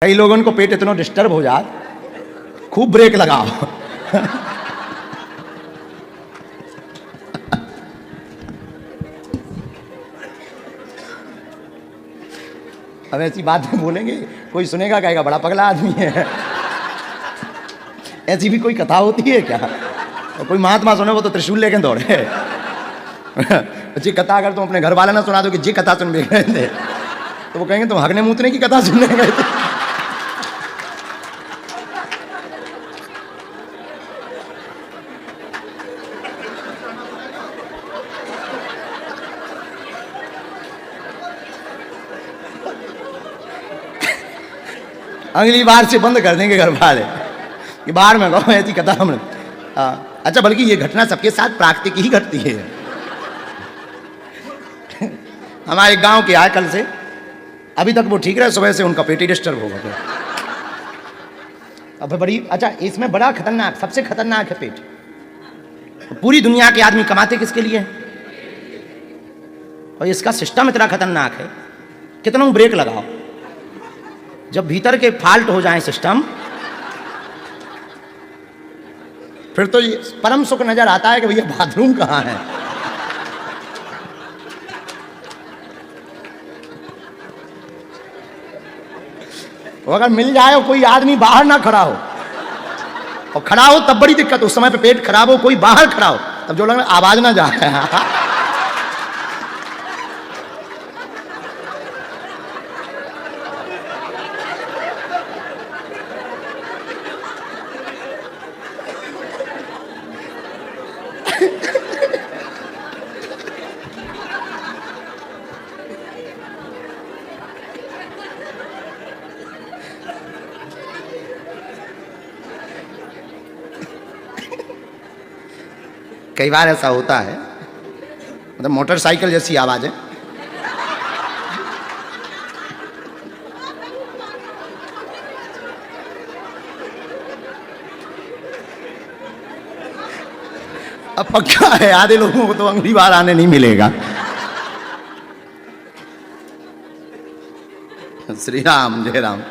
कई लोगों को पेट इतना डिस्टर्ब हो जाए, खूब ब्रेक लगाओ। अब ऐसी बात में बोलेंगे, कोई सुनेगा कहेगा बड़ा पगला आदमी है। ऐसी भी कोई कथा होती है क्या? और कोई महात्मा सुने वो तो त्रिशूल लेके दौड़े। अच्छी कथा अगर तुम अपने घर वाले ना सुना दो कि जी कथा सुन रहे थे, तो वो कहेंगे तुम हगने मूतने की कथा सुनने गए थे। अगली बार से बंद कर देंगे घर वाले कि बाहर में कहो ऐसी कथा हमने। अच्छा, बल्कि ये घटना सबके साथ प्राकृतिक ही घटती है। हमारे गांव के आए कल से, अभी तक वो ठीक रहे, सुबह से उनका पेट ही डिस्टर्ब हो गया। अब बड़ी अच्छा, इसमें बड़ा खतरनाक, सबसे खतरनाक है पेट। पूरी दुनिया के आदमी कमाते किसके लिए? और इसका सिस्टम इतना खतरनाक है, कितना ब्रेक लगाओ, जब भीतर के फाल्ट हो जाए सिस्टम, फिर तो ये परम सुख नजर आता है कि भैया बाथरूम कहाँ है। तो अगर मिल जाए कोई आदमी बाहर ना खड़ा हो, और खड़ा हो तब बड़ी दिक्कत। उस समय पे पेट खराब हो, कोई बाहर खड़ा हो, तब जो लोग आवाज ना जाए। कई बार ऐसा होता है, मतलब मोटरसाइकिल जैसी आवाज है। अब पक्का है आधे लोगों को तो अगली बार आने नहीं मिलेगा। श्री राम जय राम।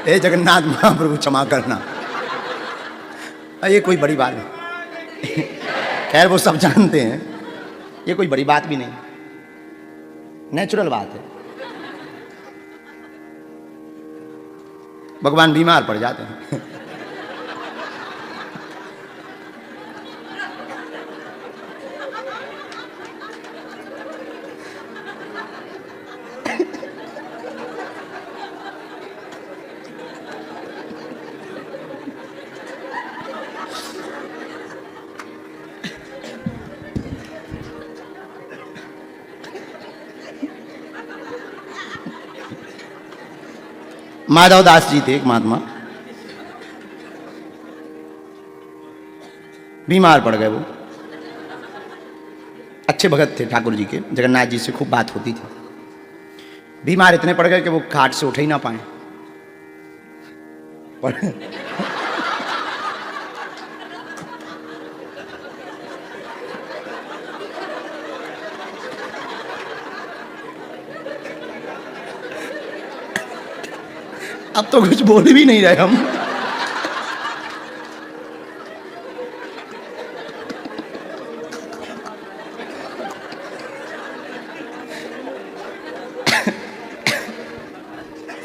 हे जगन्नाथ महाप्रभु क्षमा करना। ये कोई बड़ी बात नहीं। खैर वो सब जानते हैं, ये कोई बड़ी बात भी नहीं, नेचुरल बात है। भगवान बीमार पड़ जाते हैं। माधव दास जी थे एक महात्मा, बीमार पड़ गए। वो अच्छे भगत थे ठाकुर जी के, जगन्नाथ जी से खूब बात होती थी। बीमार इतने पड़ गए कि वो खाट से उठ ही ना पाए। अब तो कुछ बोल भी नहीं रहे हम।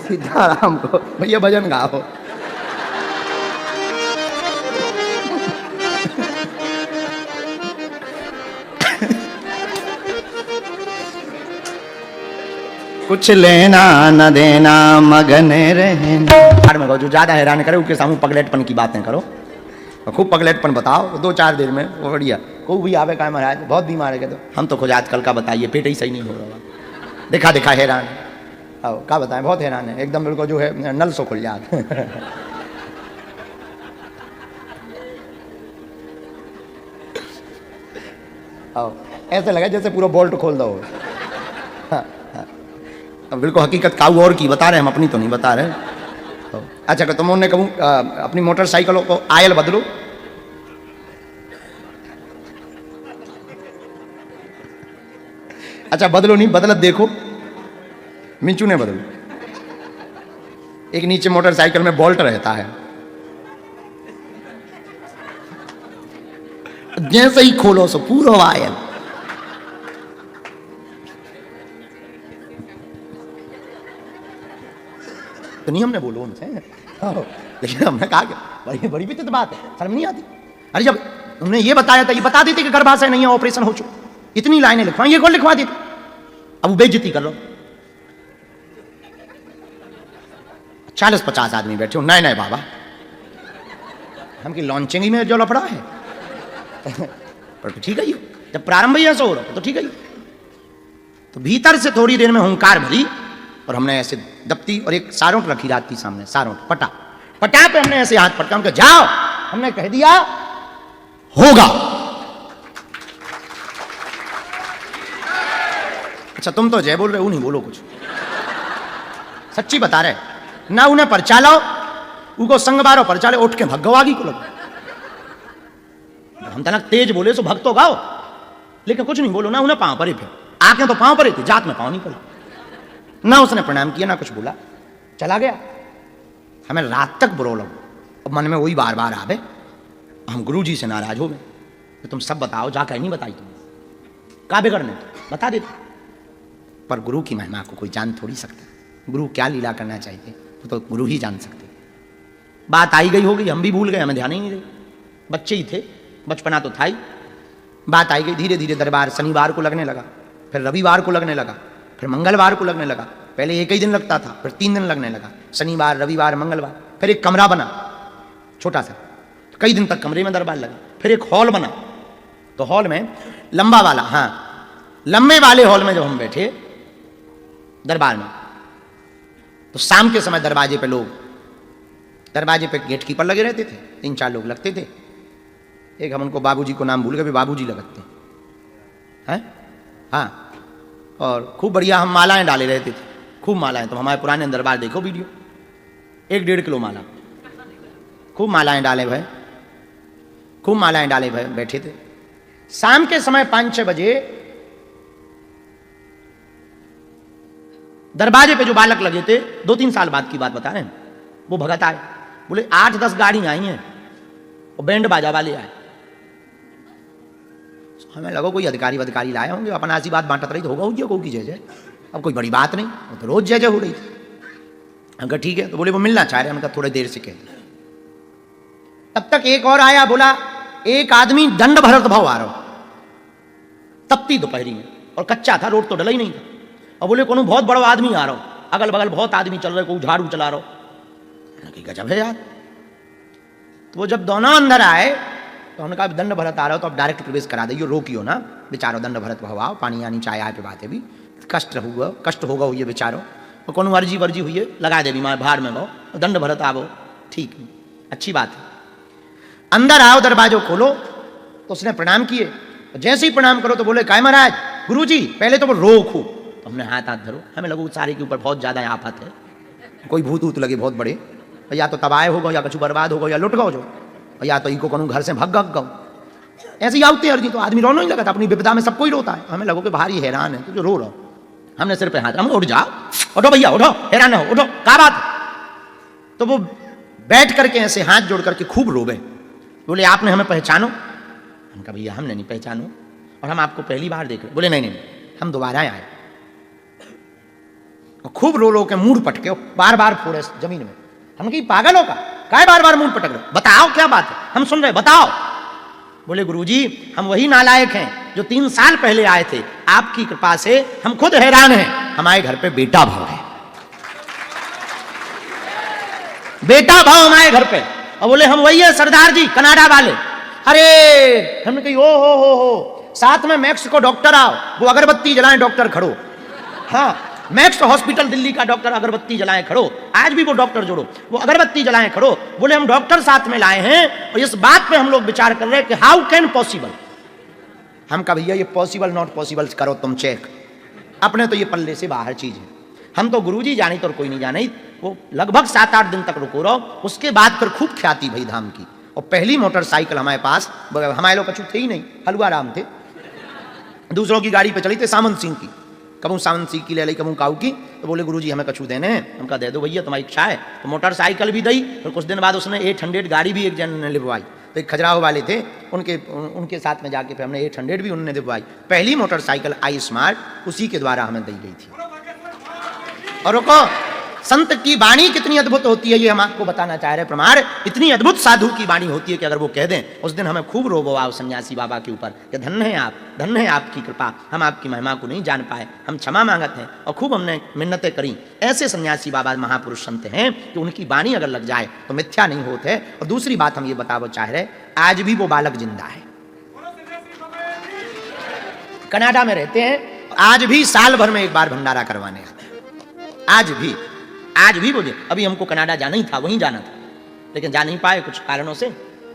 सीताराम को भैया भजन गाओ। कुछ लेना न देना मगन रहना। में जो ज्यादा हैरान करे उसके सामने पगलेटपन की बातें करो, और खूब पगलेटपन बताओ 2-4 देर में, वो बढ़िया। कोई भी आवे कहा महाराज बहुत बीमार है, तो हम तो खुद आजकल का बताइए पेट ही सही नहीं हो रहा, दिखा दिखा हैरान। आओ क्या बताएं, बहुत हैरान है एकदम, बिल्कुल जो है नल सो खुल जाते। आओ ऐसे लगा जैसे पूरा बोल्ट खोल दो। बिल्कुल हकीकत काऊ और की बता रहे हैं, हम अपनी तो नहीं बता रहे। तो अच्छा कि तुम उन्होंने कहूँ अपनी मोटरसाइकिलों को आयल बदलो। अच्छा बदलो नहीं, बदलत देखो, मिंचू ने बदलो। एक नीचे मोटरसाइकिल में बोल्ट रहता है, जैसे ही खोलो सो पूरा वायल। तो नहीं हमने बोलो उनसे, लेकिन हमने कहा कि बड़ी बड़ी भी तो बात है, शर्म नहीं आती। अरे जब उन्होंने ये बताया था, ये बता देते कि गर्भाशय नहीं है, ऑपरेशन हो चुका, इतनी लाइनें लिखवाई, ये कौन लिखवा देते? अब बेइज्जती कर लो। 40-50 आदमी बैठे हो, नए नए बाबा, हम की लॉन्चिंग ही में जो लफड़ा है। पर तो ठीक है, जब प्रारंभ ही ऐसा हो रहा तो ठीक है। तो भीतर से थोड़ी देर में हुंकार भरी और हमने ऐसे दप्ती और एक सारोट रखी रात थी सामने, सारोट पटा पटा पे हमने ऐसे हाथ पटका, उनका जाओ, हमने कह दिया होगा। अच्छा तुम तो जय बोल रहे हो, नहीं बोलो कुछ, सच्ची बता रहे ना। उन्हें परचा लाओ, उनको संग बारो परचा ले, उठ के भगवागी को लगो। हम तनक तेज बोले सो भक्त तो गाओ, लेकिन कुछ नहीं बोलो ना। उन्हें पांव परे, फिर आंखें तो पांव परे थे, जात में पांव नहीं पड़े ना। उसने प्रणाम किया ना कुछ बोला, चला गया। हमें रात तक बुरो लगो, अब मन में वही बार बार आवे, हम गुरु जी से नाराज हो गए। तो तुम सब बताओ, जाकर नहीं बताई तुम का बिगड़ने, बता देते। पर गुरु की महिमा को कोई जान थोड़ी सकता, गुरु क्या लीला करना चाहिए वो तो गुरु ही जान सकते। बात आई गई होगी, हम भी भूल गए, हमें ध्यान ही नहीं रही, बच्चे ही थे, बचपना तो था ही। बात आई गई, धीरे धीरे दरबार शनिवार को लगने लगा, फिर रविवार को लगने लगा, फिर मंगलवार को लगने लगा। पहले एक ही दिन लगता था, फिर 3 दिन लगने लगा, शनिवार रविवार मंगलवार। फिर एक कमरा बना छोटा सा, तो कई दिन तक कमरे में दरबार लगा। फिर एक हॉल बना, तो हॉल में लंबा वाला, हाँ लंबे वाले हॉल में जब हम बैठे दरबार में, तो शाम के समय दरवाजे पे लोग, दरवाजे पे गेट कीपर लगे रहते थे, 3-4 लोग लगते थे। एक हम उनको बाबूजी को नाम भूल गए, बाबूजी लगते हैं, हाँ। और खूब बढ़िया हम मालाएं डाले रहते थे, खूब मालाएं। तो हमारे पुराने दरबार देखो वीडियो, 1-1.5 किलो माला, खूब मालाएं डाले भाई, खूब मालाएं डाले भाई, बैठे थे। शाम के समय 5-6 बजे दरवाजे पे जो बालक लगे थे, 2-3 साल बाद की बात बता रहे हैं, वो भगत आए, बोले 8-10 गाड़ी आई हैं और बैंड बाजा वाले आए। हमें लगा कोई अधिकारी वधिकारी लाए होंगे, अपना आशीर्वाद बांटत रही तो होगा हो की जय जय, अब कोई बड़ी बात नहीं, वो तो रोज जय जय हो रही थी। अगर ठीक है तो बोले वो मिलना चाह रहे हैं, मतलब थोड़ी देर से कह। तब तक एक और आया, बोला एक आदमी दंड भरत भाव आ रहा, तपती दोपहरी में, और कच्चा था, रोड तो डला ही नहीं था। और बोले कोनो बहुत बड़ा आदमी आ रहा, अगल बगल बहुत आदमी चल रहे, कोई झाड़ू चला रहा। गजब है यार। तो वो जब दोनों अंदर आए तो उन्होंने कहा दंड भरत आ रहा हो तो अब डायरेक्ट प्रवेश करा दे, रोकियो ना बेचारो, दंड भरत भवाओ, पानी आनी चाय आए पे बात है भी, कष्ट होगा हुई बेचारो, और कोनो अर्जी वर्जी हुई है लगा दे बीमार भाड़ में, वो दंड भरत आवो, ठीक अच्छी बात है। अंदर आओ, दरवाजो खोलो। तो उसने प्रणाम किए, जैसे ही प्रणाम करो तो बोले काय महाराज गुरु जी पहले तो वो रोको। तो हमने हाथ धरो, हमें लगो सारे के ऊपर बहुत ज्यादा आफत है, कोई भूत ऊत लगे बहुत बड़े, या तो तबाह होगा, या कुछ बर्बाद होगा, या लुट गो जो, या तो इनको कहूँ घर से भग गो, ऐसे ही आते अर्जी। तो आदमी रोने ही लगा था, अपनी विपदा में सबको ही रोता है। हमें लगो कि भारी हैरान है तो जो रो रहा, हमने सिर पे हाथ, हम उठ जाओ, उठो भैया उठो, हैरान हो उठो, क्या बात। तो वो बैठ करके ऐसे हाथ जोड़ करके खूब रोवे, बोले आपने हमें पहचानो? हम कहा भैया हमने नहीं पहचानो, और हम आपको पहली बार देख रहे। बोले नहीं हम दोबारा आए। खूब रो रो के मूड पटके, बार बार फोड़े जमीन में। हम कही पागल होगा, काय बार बार मूड पटक रहे, बताओ क्या बात है, हम सुन रहे, बताओ। बोले गुरुजी हम वही नालायक हैं जो 3 साल पहले आए थे, आपकी कृपा से हम खुद हैरान हैं, हमारे घर पे बेटा भाव है, बेटा भाव हमारे घर पे। और बोले हम वही है सरदार जी कनाडा वाले। अरे हमने कही हो साथ में मैक्स को डॉक्टर आओ, वो अगरबत्ती जलाएं, डॉक्टर खड़ो। हाँ मैक्स हॉस्पिटल दिल्ली का डॉक्टर अगरबत्ती जलाएं खड़ो, आज भी वो डॉक्टर जोड़ो, वो अगरबत्ती जलाएं खड़ो। बोले हम डॉक्टर साथ में लाए हैं और इस बात पे हम लोग विचार कर रहे हैं कि हाउ कैन पॉसिबल। हम कहा भैया ये पॉसिबल नॉट पॉसिबल करो तुम चेक, अपने तो ये पल्ले से बाहर चीज है, हम तो गुरुजी जानी तो और कोई नहीं जानी। वो लगभग 7-8 दिन तक रुको रहो, उसके बाद फिर खूब ख्याति भई धाम की। और पहली मोटरसाइकिल हमारे पास, हमारे लोग कछु थे ही नहीं, हलवा राम थे, दूसरों की गाड़ी पे चली थे, सामंत सिंह की, कबू सावन सी की ले ली, कबू काऊ की। तो बोले गुरुजी हमें कछु देने हैं। हम कहा दे दो भैया, तुम्हारी इच्छा है। तो मोटरसाइकिल भी दी। फिर कुछ दिन बाद उसने 800 गाड़ी भी एक जन ने लिखवाई। तो एक खजुराहो वाले थे, उनके साथ में जाके फिर हमने 800 भी उन्होंने दिलवाई। पहली मोटरसाइकिल आई स्मार्ट उसी के द्वारा हमें दी गई थी। और रुको, संत की वाणी कितनी अद्भुत होती है ये हम आपको बताना चाह रहे। प्रमाण, इतनी अद्भुत साधु की वाणी होती है कि अगर वो कह दें, उस दिन हमें खूब रोब आओ सन्यासी बाबा के ऊपर कि धन्य है आप, धन्य है आपकी कृपा, हम आपकी महिमा को नहीं जान पाए, हम क्षमा मांगत हैं। और खूब हमने मिन्नतें करी। ऐसे सन्यासी बाबा महापुरुष संत हैं कि उनकी वाणी अगर लग जाए तो मिथ्या नहीं होते। और दूसरी बात हम ये बताना चाह रहे, आज भी वो बालक जिंदा है, कनाडा में रहते हैं, आज भी साल भर में एक बार भंडारा करवाने आते हैं। आज भी बोले, अभी हमको कनाडा जाना ही था, वहीं जाना था, लेकिन जा नहीं पाए कुछ कारणों से,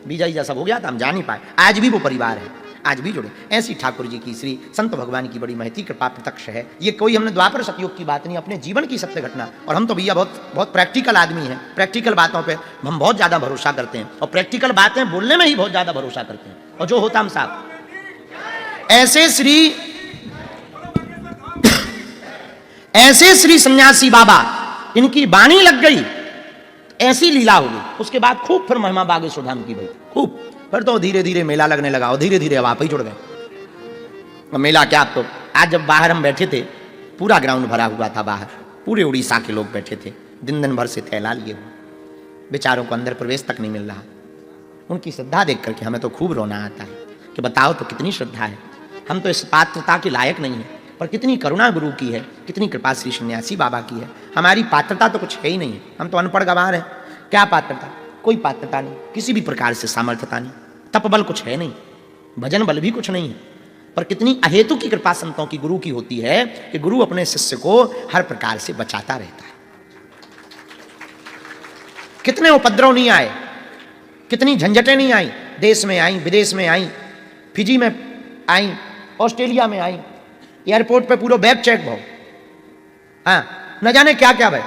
वीजा वीजा सब हो गया था, हम जा नहीं पाए। आज भी वो परिवार है, आज भी जुड़े। ऐसी ठाकुर जी की श्री संत भगवान की बड़ी महती कृपा प्रत्यक्ष है। ये कोई हमने द्वापर सतयुग की बात नहीं, अपने जीवन की सत्य घटना। और हम तो भैया बहुत प्रैक्टिकल आदमी हैं, प्रैक्टिकल बातों पे हम बहुत ज्यादा भरोसा करते हैं, और प्रैक्टिकल बातें बोलने में ही बहुत ज्यादा भरोसा करते हैं। और जो होता हम साहब ऐसे श्री सन्यासी बाबा, इनकी वाणी लग गई, ऐसी लीला हो गई। उसके बाद खूब फिर महिमा बागेश्वर धाम की भाई, खूब। फिर तो धीरे धीरे मेला लगने लगा, और धीरे धीरे अब आप ही जुड़ गए। मेला क्या, आप तो आज जब बाहर हम बैठे थे, पूरा ग्राउंड भरा हुआ था बाहर, पूरे उड़ीसा के लोग बैठे थे, दिन भर से थैला लिए हुए, बेचारों को अंदर प्रवेश तक नहीं मिल रहा। उनकी श्रद्धा देख करके हमें तो खूब रोना आता है कि बताओ तो कितनी श्रद्धा है। हम तो इस पात्रता के लायक नहीं है, पर कितनी करुणा गुरु की है, कितनी कृपा श्री सन्यासी बाबा की है। हमारी पात्रता तो कुछ है ही नहीं है, हम तो अनपढ़ गंवार हैं। क्या पात्रता, कोई पात्रता नहीं, किसी भी प्रकार से सामर्थ्यता नहीं, तप बल कुछ है नहीं, भजन बल भी कुछ नहीं है। पर कितनी अहेतु की कृपा संतों की, गुरु की होती है कि गुरु अपने शिष्य को हर प्रकार से बचाता रहता है। कितने उपद्रव नहीं आए, कितनी झंझटें नहीं आई, देश में आई, विदेश में आई, फिजी में आई, ऑस्ट्रेलिया में आई, एयरपोर्ट पे पूरा बैग चेक भाव, हाँ न जाने क्या क्या भाई,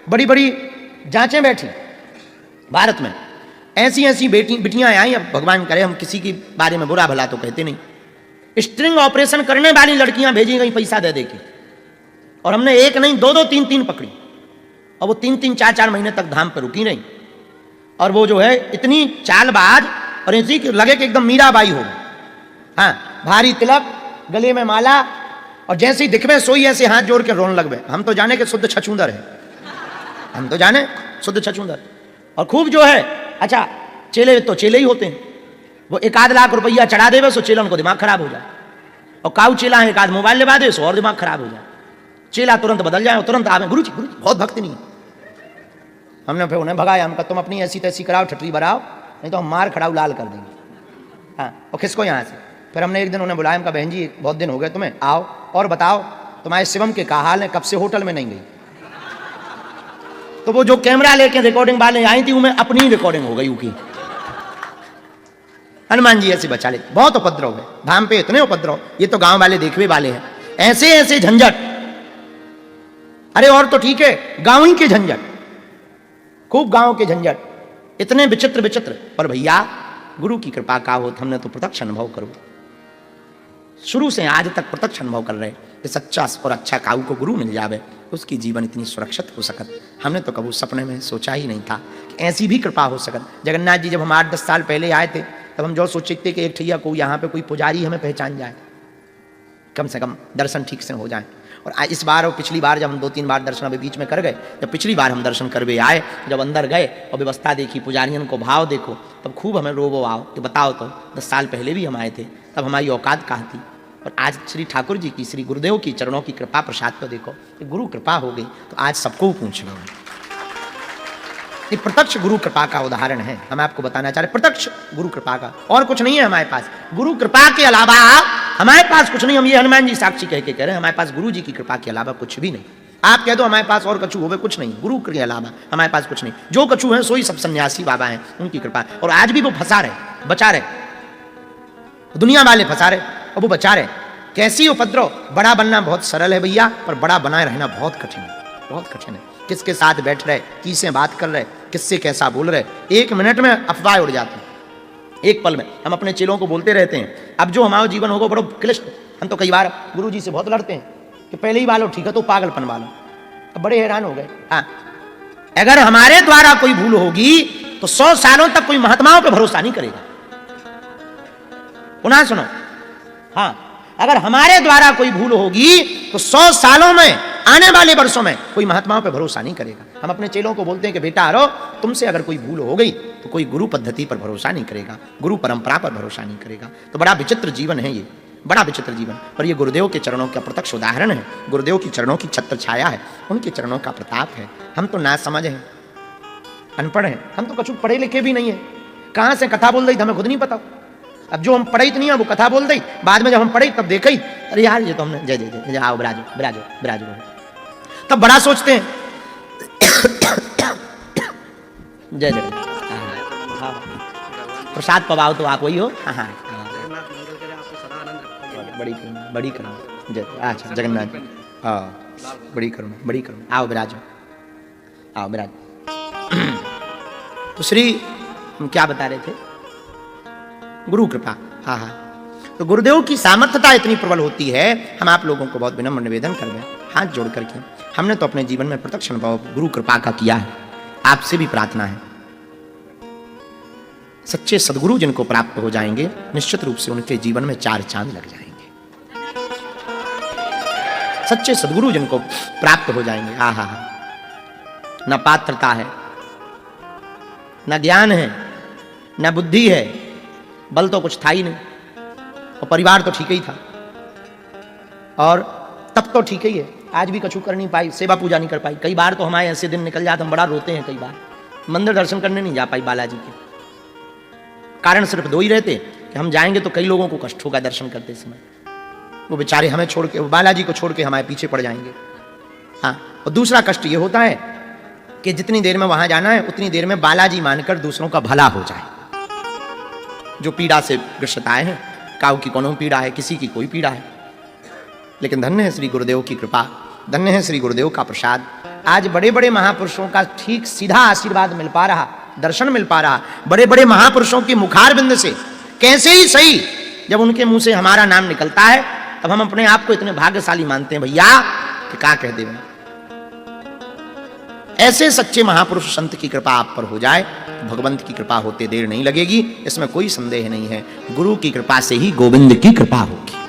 बड़ी बड़ी जांचें बैठी भारत में। ऐसी ऐसी बेटियां आई। अब भगवान करे हम किसी के बारे में बुरा भला तो कहते नहीं, स्ट्रिंग ऑपरेशन करने वाली लड़कियां भेजी गई पैसा दे दे के, और हमने एक नहीं दो दो तीन तीन पकड़ी, और वो 3-3 4-4 महीने तक धाम पर रुकी नहीं। और वो जो है इतनी चालबाज, और इसी लगे कि एकदम मीराबाई हो, हाँ भारी तिलक, गले में माला, और जैसे ही दिखवे सोई ऐसे हाथ जोड़ के रोने लगवे। हम तो जाने के शुद्ध छछूंदर है, हम तो जाने शुद्ध छछूंदर। और खूब जो है, अच्छा चेले तो चेले ही होते हैं, वो 1-8 लाख रुपया चढ़ा देवे सो चेलन को दिमाग खराब हो जाए, और काऊ चेला है 1-8 मोबाइल लेवा दे सो और दिमाग खराब हो जाए, चेला तुरंत बदल जाए, तुरंत आवे गुरु जी बहुत भक्ति नहीं है। हमने फिर उन्हें भगाया, हम कहा तुम अपनी ऐसी तैसी कराओ, ठटरी बनाओ, नहीं तो हम मार खड़ाऊ लाल कर देंगे, हाँ और खिसको यहाँ से। फिर हमने एक दिन उन्हें बुलाया, हम कहा बहन जी बहुत दिन हो गए तुम्हें, आओ और बताओ तुम्हारे शिवम के क्या हाल है, कब से होटल में नहीं गई। तो वो जो कैमरा लेके रिकॉर्डिंग वाले आई थी, उनमें अपनी रिकॉर्डिंग हो गई उनकी। हनुमान जी ऐसे बचा ले, बहुत उपद्रव है धाम पे, इतने उपद्रव, ये तो गांव वाले देखवे वाले हैं, ऐसे ऐसे झंझट। अरे और तो ठीक है, गांव ही के झंझट, खूब गांव के झंझट, इतने विचित्र विचित्र। पर भैया गुरु की कृपा का हो, हमने तो प्रत्यक्ष अनुभव करो, शुरू से आज तक प्रत्यक्ष अनुभव कर रहे कि सच्चा और अच्छा काऊ को गुरु मिल जावे, उसकी जीवन इतनी सुरक्षित हो सकत। हमने तो कभी सपने में सोचा ही नहीं था कि ऐसी भी कृपा हो सकत। जगन्नाथ जी जब हम 8-10 साल पहले आए थे, तब हम जो सोचे थे कि एक ठैया को यहाँ पे कोई पुजारी हमें पहचान जाए, कम से कम दर्शन ठीक से हो जाए। और इस बार और पिछली बार जब हम 2-3 बार दर्शन अभी बीच में कर गए, जब पिछली बार हम दर्शन करवे आए, जब अंदर गए और व्यवस्था देखी, पुजारियों को भाव देखो, तब खूब हमें रोबो आओ कि बताओ तो 10 साल पहले भी हम आए थे, तब हमारी औकात कहाँ थी। और आज श्री ठाकुर जी की, श्री गुरुदेव की चरणों की कृपा प्रसाद तो देखो, कि गुरु कृपा हो गई तो आज सबको पूछ लो। ये प्रत्यक्ष गुरु कृपा का उदाहरण है, हम आपको बताना चाह रहे प्रत्यक्ष गुरु कृपा का, और कुछ नहीं है हमारे पास। गुरु कृपा के अलावा हमारे पास कुछ नहीं। हम ये हनुमान जी साक्षी कह के कह रहे हैं, हमारे पास गुरु जी की कृपा के अलावा कुछ भी नहीं। आप कह दो हमारे पास और कछु होवे, कुछ नहीं, गुरु के अलावा हमारे पास कुछ नहीं। जो कछु है सोई सब सन्यासी बाबा हैं, उनकी कृपा। और आज भी वो फंसा रहे, बचा रहे, दुनिया वाले फंसा रहे और वो बचा रहे। कैसी उपद्रव, बड़ा बनना बहुत सरल है भैया, पर बड़ा बनाए रहना बहुत कठिन है, बहुत कठिन है। किसके साथ बैठ रहे, किससे बात कर रहे, किससे कैसा बोल रहे, 1 मिनट में अफवाह उड़ जाती है, एक पल में। हम अपने चेलों को बोलते रहते हैं, अब जो हमारा जीवन होगा बड़ा क्लिष्ट। हम तो कई बार गुरु जी से बहुत लड़ते हैं कि पहले ही वालो ठीक है तो पागलपन वालो। अब बड़े हैरान हो गए। हाँ, अगर हमारे द्वारा कोई भूल होगी तो 100 सालों तक कोई महात्माओं पे भरोसा नहीं करेगा। पुनः सुनो, हाँ, अगर हमारे द्वारा कोई भूल होगी तो 100 सालों में, आने वाले वर्षों में कोई महात्माओं पे भरोसा नहीं करेगा। हम अपने चेलों को बोलते हैं कि बेटा रो, तुमसे अगर कोई भूल हो गई तो कोई गुरु पद्धति पर भरोसा नहीं करेगा, गुरु परंपरा पर भरोसा नहीं करेगा। तो बड़ा विचित्र जीवन है ये, बड़ा विचित्र जीवन। पर ये गुरुदेव के चरणों का प्रत्यक्ष उदाहरण है, गुरुदेव की चरणों की छत्र छाया है, उनके चरणों का प्रताप है। हम तो ना समझ हैं, अनपढ़ हैं, हम तो कछु पढ़े लिखे भी नहीं है। कहां से कथा बोल रही हमें खुद नहीं पता। अब जो हम पढ़े नहीं है वो कथा बोल दी, बाद में जब हम पढ़े तब देखे, अरे यार ये तो हमने जय जय जय आओ बिराजो बिराजो बिराजो, तब बड़ा सोचते हैं। जय जय, प्रसाद पवाओ तो आप वही हो। हाँ हाँ, बड़ी करुणा, बड़ी करुणा। जय, अच्छा जगन्नाथ, हाँ, बड़ी करुणा, बड़ी करुणा। आओ बिराजो, आओ बिराजो। तो श्री, हम क्या बता रहे थे? गुरु कृपा। हाँ हाँ, तो गुरुदेव की सामर्थ्यता इतनी प्रबल होती है। हम आप लोगों को बहुत विनम्र निवेदन कर रहे हैं, हाथ जोड़ करके। हमने तो अपने जीवन में प्रत्यक्ष अनुभव गुरु कृपा का किया है, आपसे भी प्रार्थना है। सच्चे सदगुरु जिनको प्राप्त हो जाएंगे, निश्चित रूप से उनके जीवन में 4 चांद लग जाएंगे। सच्चे सदगुरु जिनको प्राप्त हो जाएंगे, हा हा हा, न पात्रता है, न ज्ञान है, न बुद्धि है, बल तो कुछ था ही नहीं, और परिवार तो ठीक ही था, और तब तो ठीक ही है। आज भी कछु कर नहीं पाई, सेवा पूजा नहीं कर पाई। कई बार तो हमारे ऐसे दिन निकल जाते, हम बड़ा रोते हैं। कई बार मंदिर दर्शन करने नहीं जा पाई बालाजी के। कारण सिर्फ 2 ही रहते कि हम जाएंगे तो कई लोगों को कष्ट होगा दर्शन करते समय, वो बेचारे हमें छोड़ के, बालाजी को छोड़ के हमारे पीछे पड़ जाएंगे। हाँ, और दूसरा कष्ट ये होता है कि जितनी देर में वहां जाना है उतनी देर में बालाजी मानकर दूसरों का भला हो जाए। जो पीड़ा से ग्रसित आए हैं, काऊ की कोनो पीड़ा है, किसी की कोई पीड़ा है, लेकिन धन्य है श्री गुरुदेव की कृपा, धन्य है श्री गुरुदेव का प्रसाद। आज बड़े बड़े महापुरुषों का ठीक सीधा आशीर्वाद मिल पा रहा, दर्शन मिल पा रहा। बड़े बड़े महापुरुषों की मुखारबिंद से, कैसे ही सही, जब उनके मुंह से हमारा नाम निकलता है तब हम अपने आप को इतने भाग्यशाली मानते हैं भैया कि क्या कह दे। ऐसे सच्चे महापुरुष संत की कृपा आप पर हो जाए तो भगवंत की कृपा होते देर नहीं लगेगी, इसमें कोई संदेह नहीं है। गुरु की कृपा से ही गोविंद की कृपा होगी।